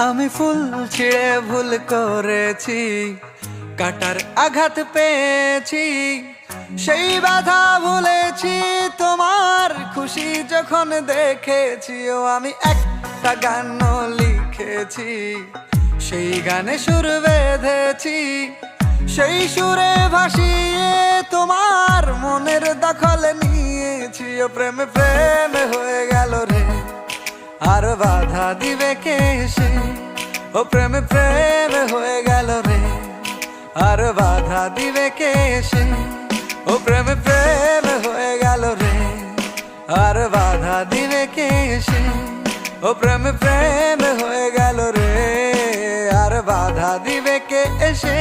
আমি ফুল ছিঁড়ে ভুল করেছি, কাটার আঘাত পেয়েছি, সেই বাধা ভুলেছি তোমার খুশি যখন দেখেছি। ও আমি একটা গান লিখেছি, সেই গানে সুর বেঁধেছি, সেই সুরে ভাসিয়ে তোমার মনের দখল নিয়েছি। ও প্রেমে প্রেমে হয়ে গেল রে, আর বাধা দিবে কে সে? ও প্রেমে প্রেমে হয়ে গেল রে, আর বাধা দিবে কে সে? ও প্রেমে প্রেমে হয়ে গেল রে, আর বাধা দিবে কে সে? ও প্রেমে প্রেমে হয়ে গেল রে, আর বাধা দিবে কে এসে?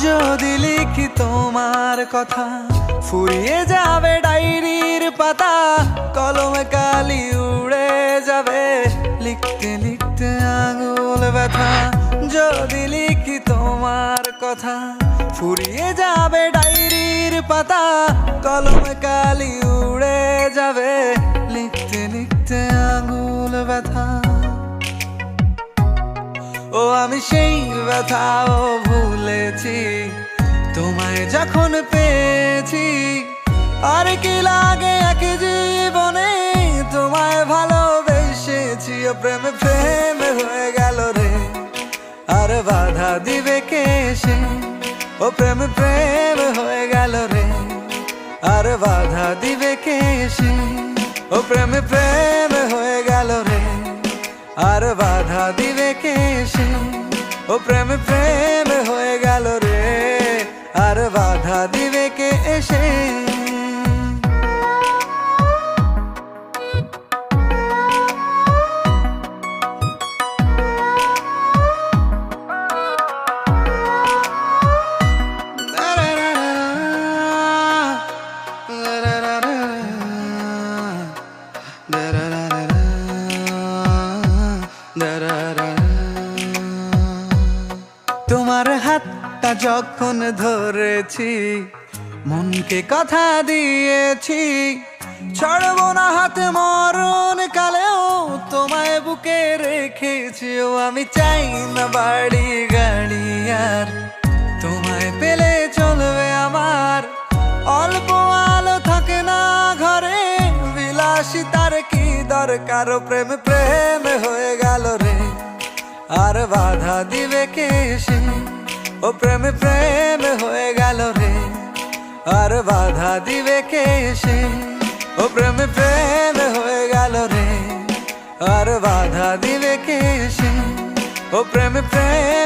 যদি লিখি তোমার কথা, ফুরিয়ে যাবে ডায়েরির পাতা, কলমে কালি উড়ে যাবে, লিখতে লিখতে আঙুল ব্যথা। যদি লিখি তোমার কথা, ফুরিয়ে যাবে ডায়েরির পাতা, কলমে কালি উড়ে যাবে, লিখতে লিখতে আঙুল ব্যথা। ও আমি সেই ব্যথাও ভুলেছি, তোমায় যখন পেয়েছি। আর কি লাগে এক জীবনে, তোমায় ভালোবেসেছি। ও প্রেমে প্রেমে হয়ে গেল রে, আর বাধা দিবে কে সে? ও প্রেমে প্রেমে হয়ে গেল রে, আর বাধা দিবে কে সে? ও প্রেমে প্রেমে হয়ে গেল রে, আর বাধা দিবে কে সে? ও প্রেমে প্রেমে হয়ে গেল রে, আর বাধা দিবে কে এসে? তোমার হাতটা যখন ধরেছি, মনকে কথা দিয়েছি, ছাড়বো না হাতে মরণ কালেও, তোমায় বুকে রেখেছি। ও আমি চাই না বাড়ি গাড়ি আর, তোমায় পেলে চলবে আমার। অল্প আলো থাকে না ঘরে, বিলাসিতার কি দরকার? ও প্রেমে প্রেমে হয়ে গেল রে, আর বাধা দিবে কে সে? ও প্রেমে প্রেমে হয়ে গেল রে, আর বাধা দিবে কে সে? ও প্রেমে প্রেমে হয়ে গেল রে, আর বাধা দিবে কে সে? ও প্রেমে প্রেমে